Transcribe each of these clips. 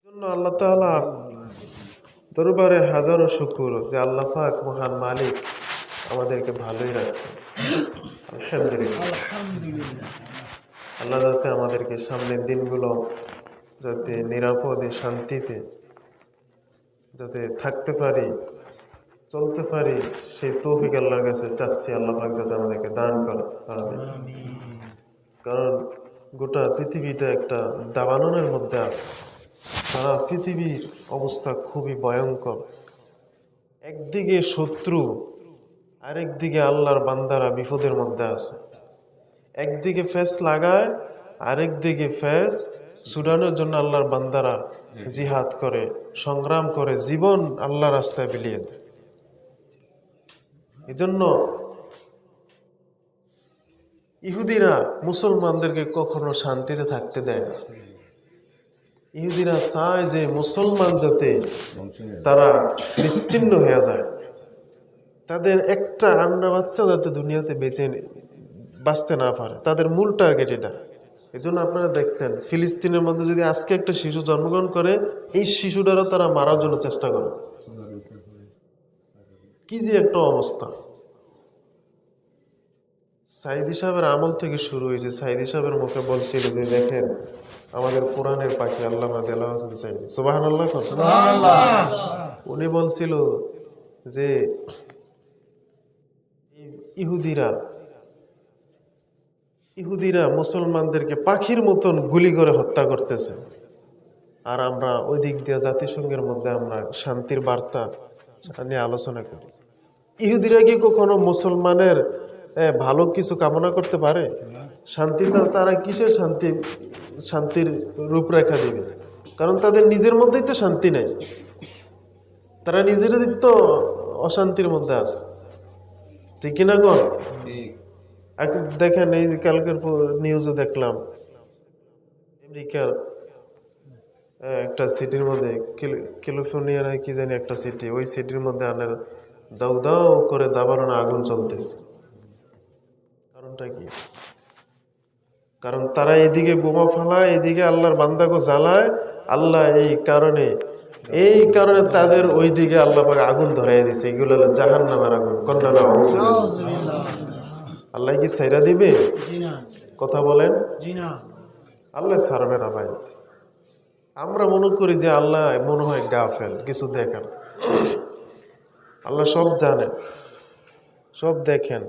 জন্য আল্লাহ তাআলা দরবারে হাজারো শুকর যে আল্লাহ পাক মহান মালিক আমাদেরকে ভালোই রাখছে। আলহামদুলিল্লাহ। আলহামদুলিল্লাহ। আল্লাহ যাতে আমাদেরকে সামনের দিনগুলো যাতে নিরাপদে শান্তিতে যাতে থাকতে পারি, চলতে পারি, সেই তৌফিক আল্লাহর কাছে চাচ্ছি। আল্লাহ পাক যাতে আমাদেরকে দান করে। আমিন। কারণ গোটা পৃথিবীটা একটা দাবাননের মধ্যে আছে। সারা পৃথিবীর অবস্থা খুবই ভয়ঙ্কর। একদিকে শত্রু, আরেকদিকে আল্লাহর বান্দারা বিপদের মধ্যে আছে। একদিকে ফেস লাগায়, আরেকদিকে ফেস ছুড়ানোর জন্য আল্লাহর বান্দারা জিহাদ করে, সংগ্রাম করে, জীবন আল্লাহর রাস্তায় বিলিয়ে দেয়। এজন্য ইহুদিরা মুসলমানদেরকে কখনো শান্তিতে থাকতে দেয় না। ইহুদিরা চায় যে মুসলমান যাতে তারা নিশ্চিহ্ন হয়ে যায়, তাদের একটা আন্ডা বাচ্চা যাতে দুনিয়াতে বাঁচতে না পারে, তাদের মূল টার্গেট এটা। এজন্য আপনারা দেখছেন ফিলিস্তিনের মধ্যে যদি আজকে একটা শিশু জন্মগ্রহণ করে, এই শিশুটারও তারা মারার জন্য চেষ্টা করে। কি যে একটা অবস্থা! সাইদি সাহেবের আমল থেকে শুরু হয়েছে। সাইদি সাহেবের মুখে বলছিল যে দেখেন আমাদের কোরআনের পাখি আল্লামা দেলাওয়ার হোসেন সাইদি, সুবহানাল্লাহ। উনি বলছিল যে ইহুদিরা মুসলমানদেরকে পাখির মতন গুলি করে হত্যা করতেছে, আর আমরা ওই দিক দিয়ে জাতিসংঘের মধ্যে আমরা শান্তির বার্তা নিয়ে আলোচনা করি। ইহুদিরা কি কখনো মুসলমানের ভালো কিছু কামনা করতে পারে? শান্তিতে তারা কিসের শান্তির রূপরেখা দিবে? কারণ তাদের নিজের মধ্যেই তো শান্তি নেই, তারা নিজেরাই তো অশান্তির মধ্যে আছে। ঠিক কিনা গণ? দেখেন এই যে কালকের নিউজে দেখলাম আমেরিকার একটা সিটির মধ্যে, ক্যালিফোর্নিয়ার কি জানি একটা সিটি, ওই সিটির মধ্যে আনের দাউ দাউ করে দাবাননে আগুন চলতেছে। কারণটা কি? কারণ তারা এদিকে বোমা ফালায়, এদিকে আল্লাহর বান্দাকে জ্বালায়। আল্লাহ এই কারণে তাদের ওই দিকে আল্লাহ পাক আগুন ধরাই দিছে। এগুলো হলো জাহান্নামের আগুন। কন্যা আল্লাহ কি ছাইরা দিবে? কথা বলেন। আল্লাহ ছাড়বে না ভাই। আমরা মনে করি যে আল্লাহ মনে হয় গাফেল, কিছু দেখেন। আল্লাহ সব জানেন, সব দেখেন,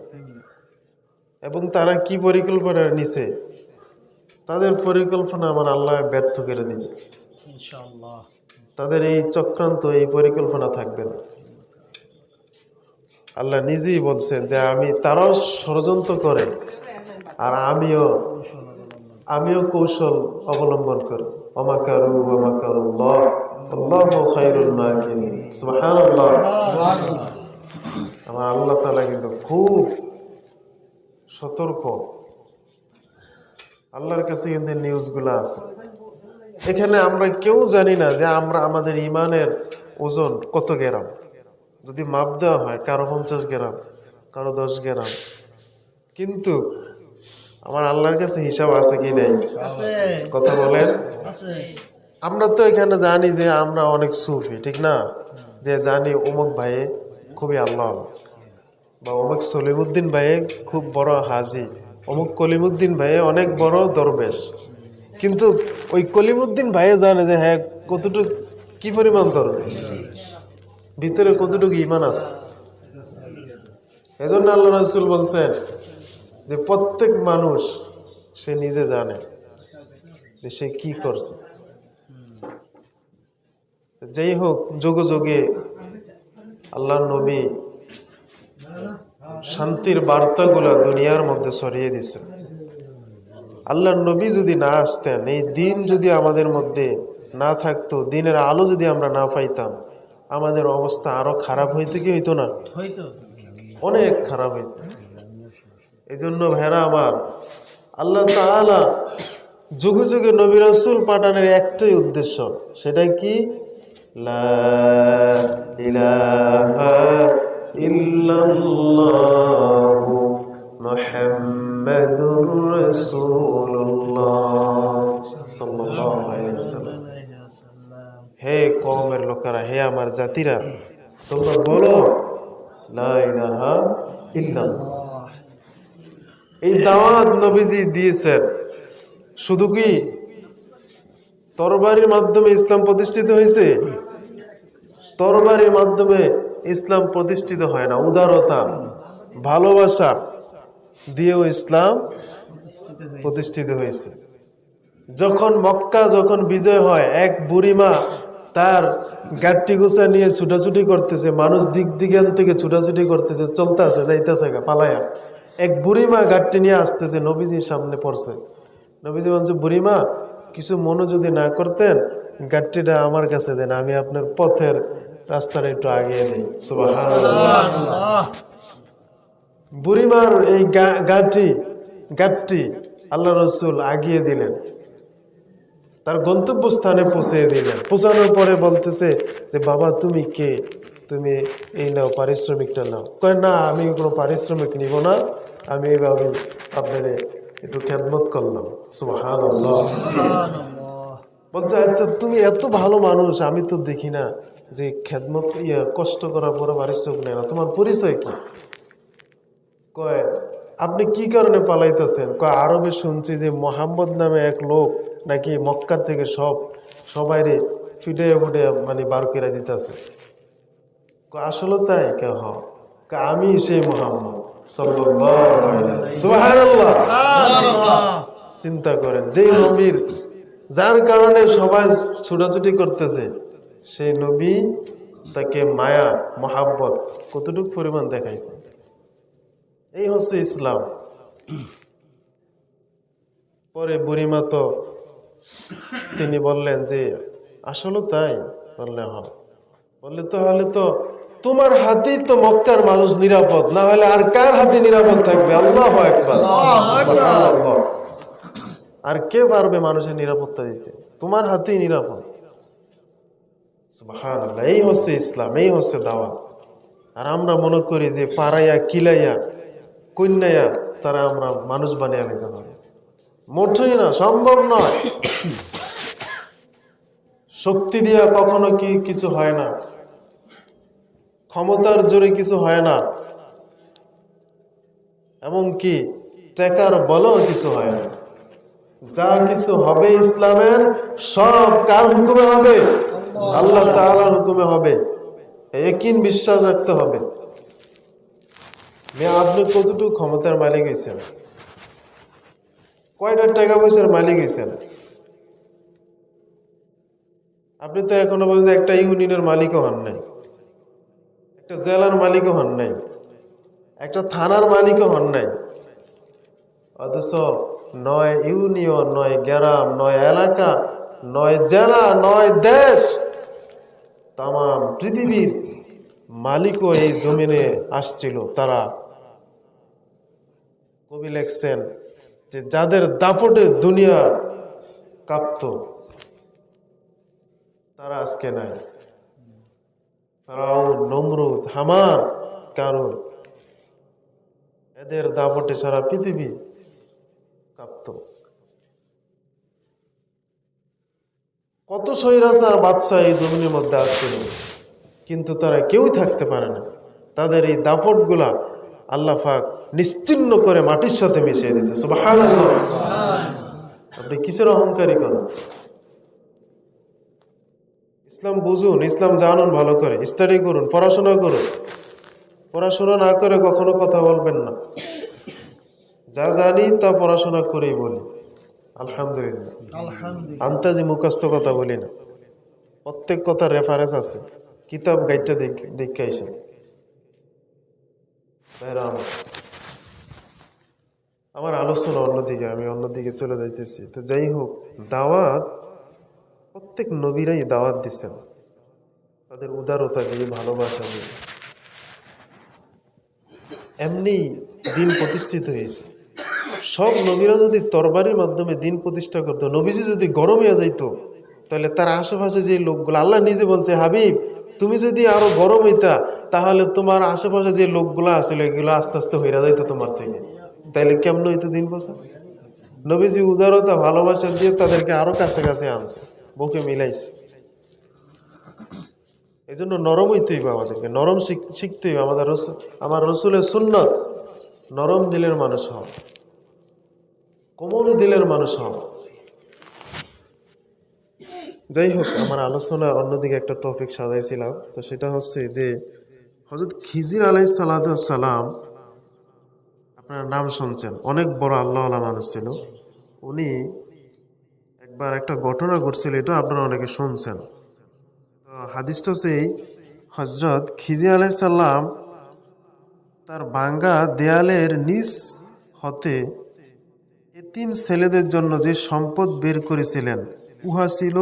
এবং তারা কি পরিকল্পনা নিছে, তাদের পরিকল্পনা আমার আল্লাহ ব্যর্থ করে দিবে ইনশাআল্লাহ। তাদের এই চক্রান্ত, এই পরিকল্পনা থাকবে না। আল্লাহ নিজেই বলছেন যে তারাও ষড়যন্ত্র করে, আর আমিও কৌশল অবলম্বন করি। ওয়ামাকারু ওয়ামাকারুল্লাহ আল্লাহু খায়রুল মাকিরিন। সুবহানাল্লাহ। আমার আল্লাহ তাআলা কিন্তু খুব সতর্ক। আল্লাহর কাছে কিন্তু নিউজগুলো আছে। এখানে আমরা কেউ জানি না যে আমাদের ইমানের ওজন কত গ্রাম। যদি মাপ দেওয়া হয়, কারো 50 গ্রাম, কারো 10 গ্রাম, কিন্তু আমার আল্লাহর কাছে হিসাব আছে কি নাই? কথা বলেন। আমরা তো এখানে জানি যে আমরা অনেক সুফি, ঠিক না? যে জানি অমুক ভাইয়ে খুবই আল্লাহ, বা অমুক সলিমুদ্দিন ভাইয়ে খুব বড় হাজি, অমুক কলিমুদ্দিন ভাইয়ে অনেক বড় দরবেশ। কিন্তু ওই কলিমুদ্দিন ভাইয়ে জানে যে হ্যাঁ কতটুকু, কি পরিমাণ দরবেশ, ভিতরে কতটুকু ইমান আছে। এজন্য আল্লাহ রাসূল বলছেন যে প্রত্যেক মানুষ সে নিজে জানে যে সে কি করছে। যাই হোক, যুগে যুগে আল্লাহর নবী শান্তির বার্তাগুলা দুনিয়ার মধ্যে ছড়িয়ে দিছেন। আল্লাহর নবী যদি না আসতেন, এই দিন যদি আমাদের মধ্যে না থাকতো, দিনের আলো যদি আমরা না পাইতাম, আমাদের অবস্থা আরো খারাপ হইতো কি হইতো না? অনেক খারাপ হইতো। এই জন্য ভাইরা আমার, আল্লাহ তাআলা যুগে যুগে নবী রাসূল পাঠানোর একটাই উদ্দেশ্য, সেটা কি? লা ইলাহা ইল্লাল্লাহু মুহাম্মাদুর রাসূলুল্লাহ সাল্লাল্লাহু আলাইহি ওয়াসাল্লাম। হে কওমের লোকেরা, হে আমার জাতিরা, তোমরা বলো লা ইলাহা ইল্লাল্লাহ। এই দাওয়াত নবীজি দিয়েছেন। শুধু কি তরবারির মাধ্যমে ইসলাম প্রতিষ্ঠিত হয়েছে? তরবারির মাধ্যমে ইসলাম প্রতিষ্ঠিত হয় না। উদারতা, ভালোবাসা দিয়েও ইসলাম প্রতিষ্ঠিত হয়েছে। যখন মক্কা যখন বিজয় হয়, এক বুড়িমা তার গাট্টি গুছা নিয়ে ছুটাছুটি করতেছে, মানুষ দিক দিগান থেকে ছুটাছুটি করতেছে, চলতেছে, যাইতেছে পালায়া। এক বুড়িমা গাট্টি নিয়ে আসতেছে, নবীজির সামনে পড়ছে। নবীজি বলছে, বুড়িমা কিছু মনে যদি না করতেন, গাট্টিটা আমার কাছে দেন, আমি আপনার পথের রাস্তাটা একটু আগিয়ে দিই। সুবহানাল্লাহ। বুড়িমার এই গাট্টি আল্লাহ রসুল আগিয়ে দিলেন, তার গন্তব্যস্থানে পৌঁছে দিলেন। পৌঁছানোর পরে বলতেছে যে, বাবা তুমি কে? তুমি এই নাও, পারিশ্রমিকটা নাও। কয় না, আমি কোনো পারিশ্রমিক নিব না, আমি এইভাবে আপনার একটু খেদমত করলাম। সুবহানাল্লাহ। বলছে, আচ্ছা তুমি এত ভালো মানুষ, আমি তো দেখি না যে খেদমত কষ্ট করার পরে পারিশ্রমিক নেয় না, তোমার পরিচয় কি? কয়, আপনি কি কারণে পালাইতেছেন? কয়, আরবে শুনছি যে মোহাম্মদ নামে এক লোক নাকি মক্কার থেকে সবাইরে ফিটে ফুটে মানে বার করে দিতেছে। আসলে তাই? কে? হ। আমি সেই মোহাম্মদ সাল্লাল্লাহু আলাইহি ওয়াসাল্লাম। সুবহানাল্লাহ। চিন্তা করেন, যেই নবীর যার কারণে সবাই ছুটাছুটি করতেছে, সেই নবী তাকে মায়া মহাব্বত কতটুকু পরিমাণ দেখাইছে। এই হচ্ছে ইসলাম। পরে বুড়িমা তো তিনি বললেন যে আসলে তাই? বললে হ। বললে তাহলে তো তোমার হাতেই তো মক্কার মানুষ নিরাপদ, না হলে আর কার হাতে নিরাপদ থাকবে? আল্লাহু আকবার। সুবহানাল্লাহ। আর কে পারবে মানুষের নিরাপত্তা দিতে? তোমার হাতেই নিরাপদ। সুবহানাল্লাহ। এই হচ্ছে ইসলাম, এই হচ্ছে দাওয়াত। আর আমরা মনে করি যে পাড়াইয়া কিলাইয়া কন্যাইয়া তারা আমরা মানুষ বানিয়ে নিতে পারি। মোটেই না, সম্ভব নয়। শক্তি দিয়া কখনো কিছু হয় না, ক্ষমতার জোরে কিছু হয় না, এমনকি টাকার বলেও কিছু হয় না। যা কিছু হবে ইসলামের, সব কার হুকুমে হবে? আল্লাহ তাআলার হুকুমে হবে। একই বিশ্বাস রাখতে হবে। আপনি কতটুকু ক্ষমতার মালিক হয়েছেন? কয়টা টাকা পয়সার মালিক হয়েছেন? আপনি তো এখনো পর্যন্ত একটা ইউনিয়নের মালিকও হন নাই, একটা জেলার মালিকও হন নাই, একটা থানার মালিকও হন নাই। অথচ নয় ইউনিয়ন, নয় গ্রাম, নয় এলাকা, নয় জেলা, নয় দেশ, তাম পৃথিবীর মালিকও এই জমিনে আসছিল। তারা, কবি লেখছেন যে যাদের দাপটে দুনিয়া কাঁপত, তারা আজকে নাই। ফেরাউন, নমরুদ, হামান, কারুন, এদের দাপটে সারা পৃথিবী কাঁপত। কত স্বৈরাচার বাদশা এই জমিনের মধ্যে আসছিল, কিন্তু তারা কেউই থাকতে পারে না। তাদের এই দাপট গুলা আল্লাহ পাক নিশ্চিহ্ন করে মাটির সাথে মিশিয়ে দিয়েছে। সুবহানাল্লাহ। আপনি কিসের অহংকারী করেন? ইসলাম বুঝুন, ইসলাম জানুন, ভালো করে স্টাডি করুন, পড়াশোনা করুন। পড়াশোনা না করে কখনো কথা বলবেন না। যা জানি তা পড়াশোনা করেই বলি। আলহামদুলিল্লাহ। আন্তাজি মুখস্থ কথা বলি না। প্রত্যেক কথার রেফারেন্স আছে, কিতাব গাইডটা দেখে আইসে। আমার আলোচনা অন্যদিকে, আমি অন্যদিকে চলে যাইতেছি। তো যাই হোক, দাওয়াত প্রত্যেক নবীরাই দাওয়াত দিচ্ছেন, তাদের উদারতা দিয়ে, ভালোবাসা দিয়ে। এমনি দিন প্রতিষ্ঠিত হয়েছে। সব নবীরা যদি তরবারির মাধ্যমে দিন প্রতিষ্ঠা করতো, নবীজি যদি গরম হয়ে যাইতো, তাহলে তার আশেপাশে যে লোকগুলো, আল্লাহ নিজে বলছে, হাবিব তুমি যদি আরো গরম হইতা, তাহলে তোমার আশেপাশে যে লোকগুলো আসলে এগুলো আস্তে আস্তে হইরা যাইতো তোমার থেকে। তাইলে কেমন হইতো দিন বছর? নবীজি উদারতা, ভালোবাসা দিয়ে তাদেরকে আরো কাছে কাছে আনছে, বুকে মিলাইছে। এই জন্য নরম হইতে হইবে, আমাদেরকে নরম শিখতে হইবে। আমার রসুলের সুন্নত, নরম দিলের মানুষ হও, কোমল দিলের মানুষ হও। যাই হোক, আমার আলোচনা অন্যদিকে একটা টপিক সাজাইছিলাম, তো সেটা হচ্ছে যে হযরত খিজির আলাইহিস সালাম, আপনার নাম শুনছেন, অনেক বড় আল্লাহওয়ালা মানুষ ছিল। উনি একবার একটা ঘটনা ঘটছিল, এটা আপনারা অনেকে শুনছেন। তো হাদিসটা হচ্ছে এই, হযরত খিজির আলাইহিস সালাম তার ভাঙ্গা দেয়ালের নিচ হতে এতিম ছেলেদের জন্য যে সম্পদ বের করেছিলেন, উহা ছিল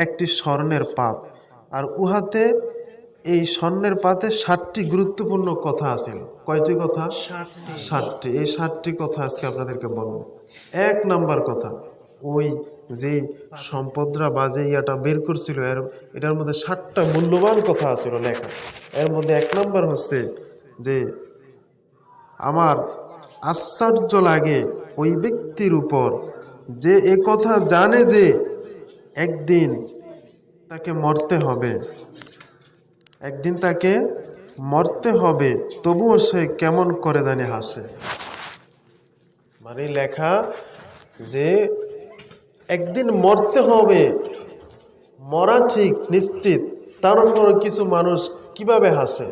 একটি স্বর্ণের পাত। আর উহাতে, এই স্বর্ণের পাতে 60টি গুরুত্বপূর্ণ কথা আছিল। কয়টি কথা? 60টি। এই 60টি কথা আজকে আপনাদেরকে বলবো। 1 নাম্বার কথা, ওই যে সম্পদরা বা যে ইয়াটা বের করছিল, এটার মধ্যে 60টা মূল্যবান কথা আছিল লেখা। এর মধ্যে 1 নাম্বার হচ্ছে যে, আমার আশ্চর্য লাগে ওই ব্যক্তির উপর যে এ কথা জানে যে একদিন তাকে মরতে হবে, একদিন তাকে মরতে হবে, তবুও সে কেমন করে জানি হাসে। মানে লেখা যে একদিন মরতে হবে, মরা ঠিক নিশ্চিত, তার উপর কিছু মানুষ কিভাবে হাসে,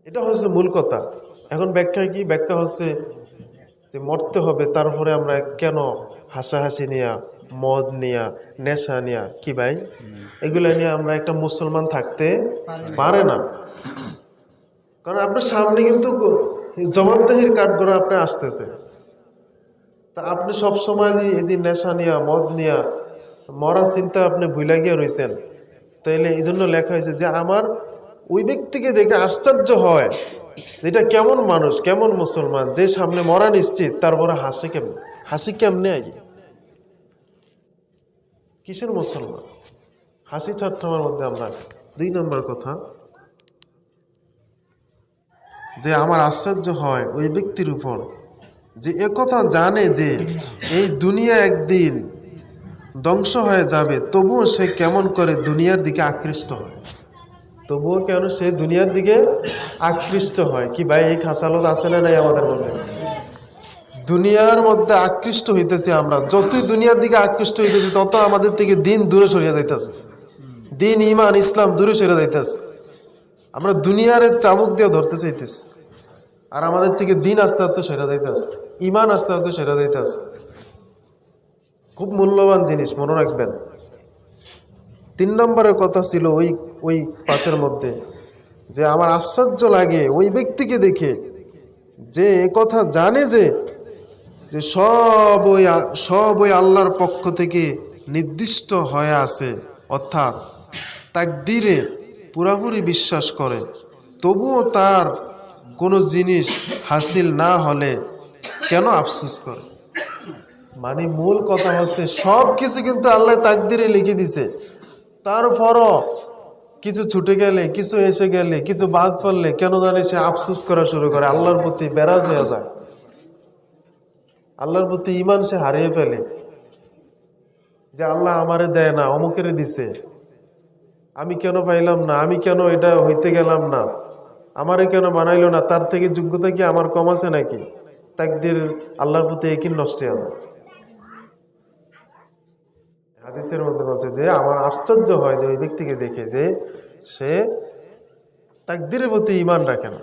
এটা হচ্ছে মূল কথা। এখন ব্যাখ্যা কি? ব্যাখ্যা হচ্ছে যে মরতে হবে, তারপরে আমরা কেন হাসাহাসি নিয়া, মদ নিয়া, নেশা নিয়া, কি ভাই, এগুলা নিয়ে আমরা একটা মুসলমান থাকতে পারে না। কারণ আপনার সামনে কিন্তু জবাবদেহির কাঠগড়া আপনি আসতেছে, তা আপনি সবসময় যে এই যে নেশা নিয়া, মদ নিয়া মরার চিন্তা আপনি ভুলে গিয়ে রয়েছেন। তাইলে এই জন্য লেখা হয়েছে যে আমার ওই ব্যক্তিকে দেখে আশ্চর্য হয়, এটা কেমন মানুষ, কেমন মুসলমান, যে সামনে মরা নিশ্চিত, তারপরে হাসি কেমনে, হাসি কেমনে আগে, কিসের মুসলমান? হাসি ঠাট্টার মধ্যে আমরা আছি। 2 নম্বর কথা, যে আমার আশ্চর্য হয় ওই ব্যক্তির উপর যে একথা জানে যে এই দুনিয়া একদিন ধ্বংস হয়ে যাবে, তবুও সে কেমন করে দুনিয়ার দিকে আকৃষ্ট হয়, তবুও কেন সে দুনিয়ার দিকে আকৃষ্ট হয়। কি ভাই, এই খাসালত আছে না নাই আমাদের মধ্যে? দুনিয়ার মধ্যে আকৃষ্ট হইতেছি আমরা, যতই দুনিয়ার দিকে আকৃষ্ট হইতেছি তত আমাদের থেকে দিন দূরে সরিয়ে যাইতেছে, দিন, ইমান, ইসলাম দূরে সরে যাইতেছে। আমরা দুনিয়ার চাবুক দিয়ে ধরতে চাইতেছি, আর আমাদের থেকে দিন আস্তে আস্তে সরে যাইতেছে, ইমান আস্তে আস্তে সরে যাইতেছে। খুব মূল্যবান জিনিস, মনে রাখবেন। 3 নম্বরের কথা ছিল ওই পাতের মধ্যে, যে আমার আশ্চর্য লাগে ওই ব্যক্তিকে দেখে যে এ কথা জানে যে সব ওই আল্লাহর পক্ষ থেকে নির্দিষ্ট হয়ে আছে, অর্থাৎ তাকদীরে পুরাপুরি বিশ্বাস করে, তবুও তার কোনো জিনিস হাসিল না হলে কেন আফসোস করে। মানে মূল কথা হচ্ছে সব কিছু কিন্তু আল্লাহ তাকদীরে লিখে দিছে, তারপরও কিছু ছুটে গেলে, কিছু এসে গেলে, কিছু বাদ পড়লে কেন জানে সে আফসোস করা শুরু করে, আল্লাহর প্রতি বেরাজ হয়ে যায়, আল্লাহর প্রতি ইমান সে হারিয়ে ফেলে, যে আল্লাহ আমারে দেয় না, অমুকেরে দিছে, আমি কেন পাইলাম না, আমি কেন এটা হইতে গেলাম না, আমারে কেন বানাইলো না, তার থেকে যোগ্যতা কি আমার কম আছে নাকি? তাকদীর, আল্লাহর প্রতি একই নষ্ট হয়। হাদিসের মধ্যে বলছে যে আমার আশ্চর্য হয় যে ওই ব্যক্তিকে দেখে যে সে তাকদীরের প্রতি ঈমান রাখে না।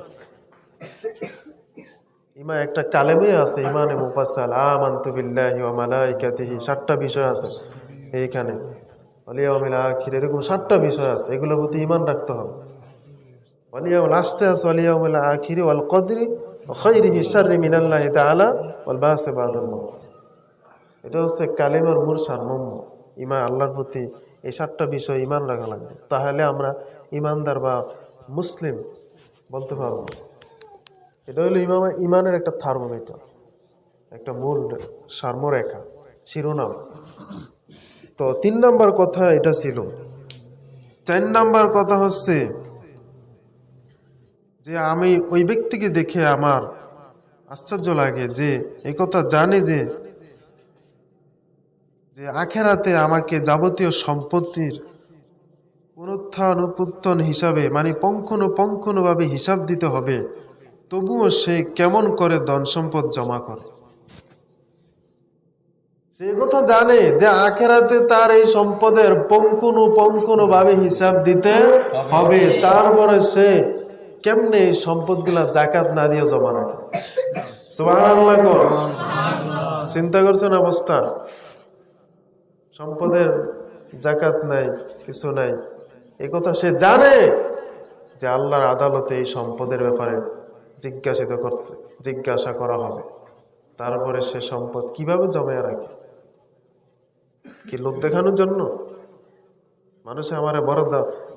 ঈমান একটা কালেমে আছে, ঈমানে মুফাসসাল, আমানতু বিল্লাহি ওয়া মালাইকাতিহি, 7টা বিষয় আছে এইখানে, ওয়াল ইয়াউমিল আখির, এরকম 7টা বিষয় আছে, এগুলোর প্রতি ঈমান রাখতে হবে। লাস্টে আছে ওয়াল ইয়াউমিল আখির ওয়াল কদরি খাইরিহি শাররি মিনাল্লাহি তাআলা ওয়াল বাসি বাদাল মাউত। এটা হচ্ছে কালেমার মূল সারমর্ম। ঈমান, আল্লাহর প্রতি এই 7টা বিষয় ঈমান রাখা লাগবে, তাহলে আমরা ঈমানদার বা মুসলিম বলতে পারবো। এটা হলো ঈমানের একটা থার্মোমিটার, একটা মূল সারমরেখা, শিরোনাম। তো 3 নম্বর কথা এটা ছিল। 4 নম্বর কথা হচ্ছে যে আমি ওই ব্যক্তিকে দেখে আমার আশ্চর্য লাগে যে এই কথা জানে যে আখেরাতে আমাকে যাবতীয় সম্পত্তির পুনরুত্থান উপত্থান হিসাবে মানে পঙ্খানুপুঙ্খভাবে হিসাব দিতে হবে, তবুও সে কেমন করে ধন সম্পদ জমা করে। সে কথা জানে যে আখেরাতে তার এই সম্পদের পঙ্খানুপুঙ্খভাবে হিসাব দিতে হবে, তারপরে সে কেমনে এই সম্পদগুলা জাকাত না দিয়ে জমা রাখে। সুবহানাল্লাহ কর। চিন্তা করছেন অবস্থা, সম্পদের জাকাত নাই, কিছু নাই, এই কথা সে জানে যে আল্লাহর আদালতে এই সম্পদের ব্যাপারে জিজ্ঞাসা করা হবে। তারপরে সে সম্পদ কিভাবে জমায় রাখে? কি লোক দেখানোর জন্য? মানুষে আমার বড়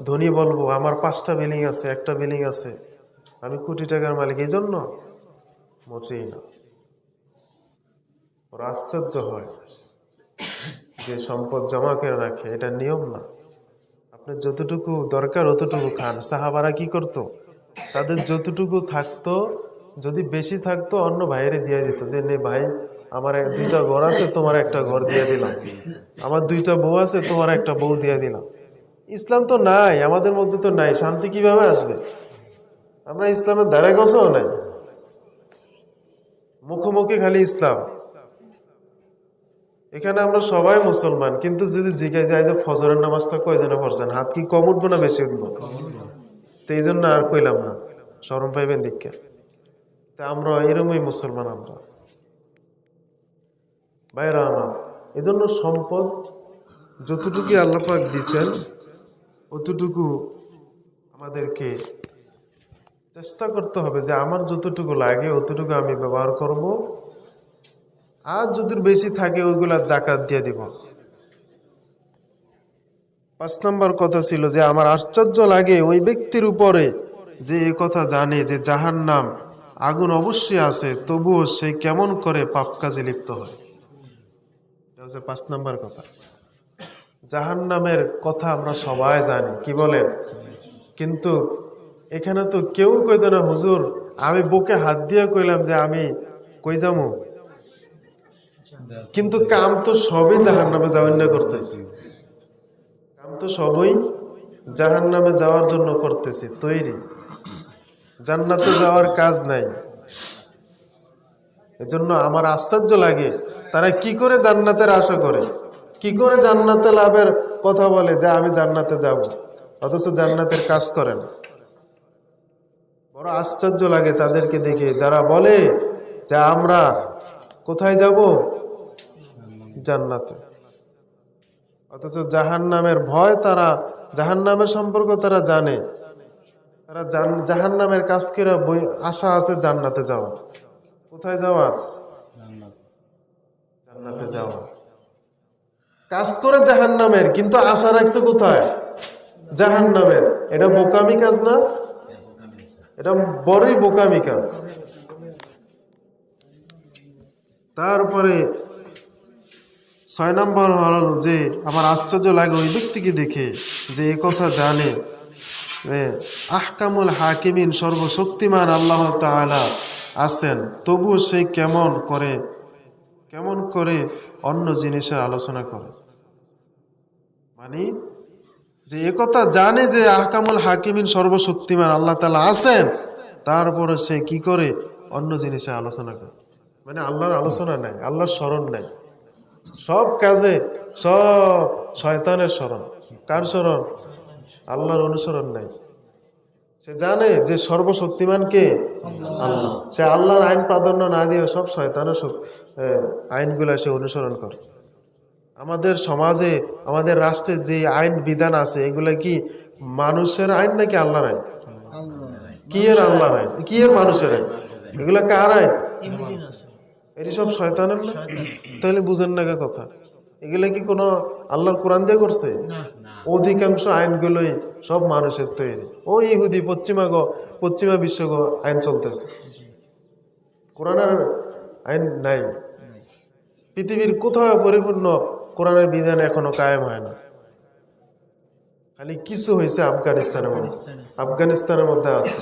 ধনী বলবো, আমার 5টা বিল্ডিং আছে, একটা বিল্ডিং আছে, আমি কোটি টাকার মালিক, এই জন্য? মোটেই না। ওর আশ্চর্য হয় যে সম্পদ জমা করে রাখে, এটা নিয়ম না। আপনি যতটুকু দরকার অতটুকু খান। সাহাবারা কি করতো? তাদের যতটুকু থাকতো, যদি বেশি থাকতো অন্য ভাইয়েরে দিয়ে দিত, যে নে ভাই, আমার 2টা ঘর আছে, তোমার একটা ঘর দিয়ে দিলাম, আমার 2টা বউ আছে, তোমার একটা বউ দিয়ে দিলাম। ইসলাম তো নাই, আমাদের মধ্যে তো নাই, শান্তি কিভাবে আসবে? আমরা ইসলামের ধারে গছও নাই, মুখোমুখি খালি ইসলাম। এখানে আমরা সবাই মুসলমান, কিন্তু যদি জিজ্ঞাসা যায় যে ফজরের নামাজটা কয়জনে পড়ছেন, হাত কি কম উঠবো না বেশি উঠবো? তো এই জন্য আর কইলাম না, শরম পাইবেন দীক্ষা। তা আমরা এরমই মুসলমান আমরা, ভাইরা আমার। এই জন্য সম্পদ যতটুকু আল্লাহ পাক দিছেন অতটুকু আমাদেরকে চেষ্টা করতে হবে যে আমার যতটুকু লাগে অতটুকু আমি ব্যবহার করব, আর যদি বেশি থাকে ওইগুলা জাকাত দিয়ে দিব। 5 নম্বর কথা ছিল যে আমার আশ্চর্য লাগে ওই ব্যক্তির উপরে যে এই কথা জানে যে জাহান্নাম আগুন অবশ্যই আছে, তবুও সে কেমন করে পাপ কাজে লিপ্ত হয়। এটা হচ্ছে 5 নম্বর কথা। জাহান্নামের কথা আমরা সবাই জানি, কি বলেন? কিন্তু এখানে তো কেউ কইতো না, হুজুর আমি বুকে হাত দিয়ে কইলাম যে আমি কই যাবো, কিন্তু কাম তো সবই জাহান্নামে যাওয়ার না করতেছি, কাম তো সবই জাহান্নামে যাওয়ার জন্য করতেছি তৈরি, জান্নাতে যাওয়ার কাজ নাই। এজন্য আমার আশ্চর্য লাগে তারা কি করে জান্নাতের আশা করে, কি করে জান্নাতে লাভের কথা বলে যে আমি জান্নাতে যাব, অথচ জান্নাতের কাজ করে না। বড় আশ্চর্য লাগে তাদেরকে দেখে, যারা বলে যে আমরা কোথায় যাব? জান্নাতে। অথচ জাহান্নামের ভয়, তারা জাহান্নামের সম্পর্ক তারা জানে, তারা জাহান্নামের কাজ করে আশা আছে জান্নাতে যাওয়ার। কোথায় যাওয়ার? জান্নাতে যাওয়ার কাজ করে জাহান্নামের, কিন্তু আশা রাখছে কোথায়? জাহান্নামের। এটা বোকামি কাজ না? এটা বড়ই বোকামি কাজ। তারপরে 6 নম্বর হলো যে আমার আশ্চর্য লাগে ওই ব্যক্তিকে দেখে যে এই কথা জানে যে আহকামুল হাকিমিন, সর্বশক্তিমান আল্লাহ তাআলা আছেন, তবুও সে কেমন করে অন্য জিনিসের আলোচনা করে। মানে যে একথা জানে যে আহকামুল হাকিমিন, সর্বশক্তিমান আল্লাহ তাআলা আছেন, তারপরে সে কি করে অন্য জিনিসের আলোচনা করে। মানে আল্লাহর আলোচনা নাই, আল্লাহর স্মরণ নাই, সব কাজে সব শয়তানের স্মরণ। কার স্মরণ? আল্লাহর অনুসরণ নাই। সে জানে যে সর্বশক্তিমান কে? আল্লাহ। সে আল্লাহর আইন প্রাধান্য না দিয়ে সব শয়তানের আইনগুলা সে অনুসরণ করে। আমাদের সমাজে, আমাদের রাষ্ট্রে যে আইন বিধান আছে, এগুলা কি মানুষের আইন নাকি আল্লাহর আইন? কি এর আল্লাহর আইন, কি এর মানুষের আইন? এগুলা কার আইন? এটি সব শয়তানের না? তাহলে বুঝেন না কথা, এগুলা কি কোনো আল্লাহর কোরআন দিয়ে করছে? অধিকাংশ আইনগুলোই সব মানুষের তৈরি। ও ইহুদি পশ্চিমা বিশ্ব আইন চলতেছে, কোরআনের আইন নাই। পৃথিবীর কোথাও পরিপূর্ণ কোরআনের বিধান এখনো কায়েম হয় না। খালি কিছু হয়েছে আফগানিস্তানের মধ্যে আছে।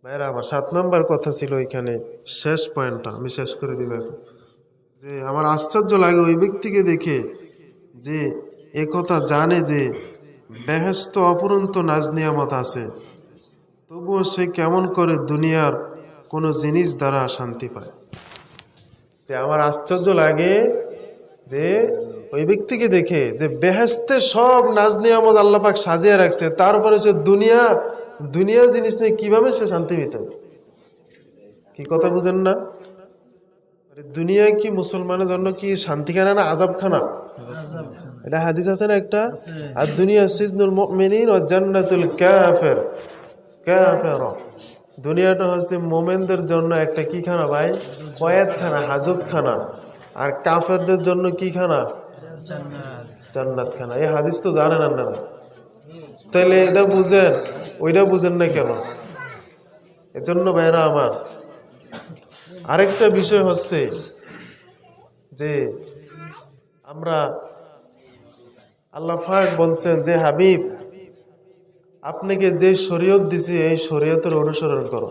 ভাইরা আমার 7 নম্বর কথা ছিল এখানে, শেষ পয়েন্টটা আমি শেষ করে দিব এখন, যে আমার আশ্চর্য লাগে ওই ব্যক্তিকে দেখে যে একথা জানে যে বেহেশত অপরন্ত নাজ নিয়ামত আছে, তবুও সে কেমন করে দুনিয়ার কোনো জিনিস দ্বারা শান্তি পায়। যে আমার আশ্চর্য লাগে যে ওই ব্যক্তিকে দেখে যে বেহেশতে সব নাজ নিয়ামত আল্লাহ পাক সাজিয়ে রাখছে, তারপরে সে দুনিয়া জিনিস নিয়ে কিভাবে সে শান্তি মেটাবে। কি কথা বুঝেন না? দুনিয়া কি মুসলমানের জন্য কি শান্তিখানা না আযাবখানা? এটা হাদিস আছে না একটা, আর দুনিয়া সিজনুল মুমিনিন ওয়া জান্নাতুল কাফির। দুনিয়াটা হচ্ছে মোমেনদের জন্য একটা কি খানা ভাই? কয়েদখানা, হাজতখানা। আর কাফেরদের জন্য কি খানা? জান্নাত খানা। এই হাদিস তো জানেন আপনারা, তাহলে এটা বুঝেন, ওইটা বুঝেন না কেন? এজন্য ভাইরা আমার আরেকটা বিষয় হচ্ছে যে আমরা আল্লাহ পাক বলছেন যে হাবিব আপনাকে যে শরীয়ত দিছি এই শরীয়তের অনুসরণ করো।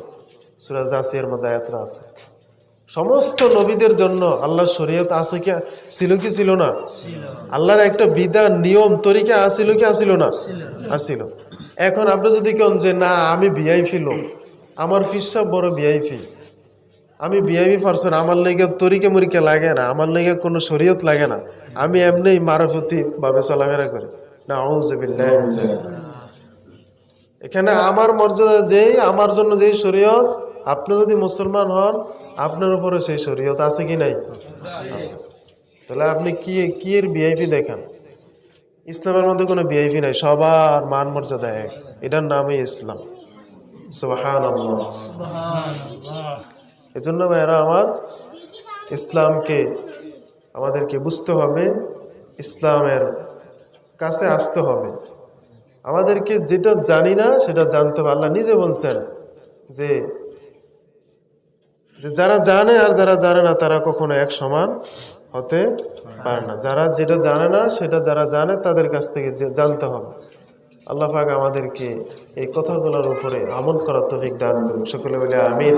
সূরা জাসিয়ার মধ্যে আয়াতটা আছে। সমস্ত নবীদের জন্য আল্লাহর শরীয়ত আছে কি ছিল কি ছিল না? আল্লাহর একটা বিধান নিয়ম তরিকা আছিল কি আছিল না? আছিল। এখন আপনি যদি কেন যে না আমি ভিআইপি লোক, আমার ফিসা বড় ভিআইপি, আমি ভিআইপি পারসন, আমার লেগে তরিকা মরিকা লাগে না, আমার লেগে কোনো শরীয়ত লাগে না, আমি এমনি মারফতি ভাবে চলাফেরা করি, না আউযুবিল্লাহি মিন যালিক। এখানে আমার মর্যাদা যেই, আমার জন্য যেই শরীয়ত, আপনি যদি মুসলমান হন আপনার উপরে সেই শরীয়ত আছে কি নাই? আছে। তাহলে আপনি কি এর ভিআইপি দেখেন? ইসলামের মধ্যে কোনো ভিআইপি নাই, সবার মান মর্যাদা এক, এটার নামই ইসলাম। সুবহানাল্লাহ। এজন্য ভাইরা আমার ইসলামকে আমাদেরকে বুঝতে হবে, ইসলামের কাছে আসতে হবে। আমাদেরকে যেটা জানি না সেটা জানতে হবে। আল্লাহ নিজে বলছেন যে যারা জানে আর যারা জানে না তারা কখনো এক সমান হতে পারে না। যারা যেটা জানে না সেটা যারা জানে তাদের কাছ থেকে জানতে হবে। আল্লাহ পাক আমাদেরকে এই কথাগুলোর উপরে আমল করার তৌফিক দান করুন। সকলে বলে আমিন।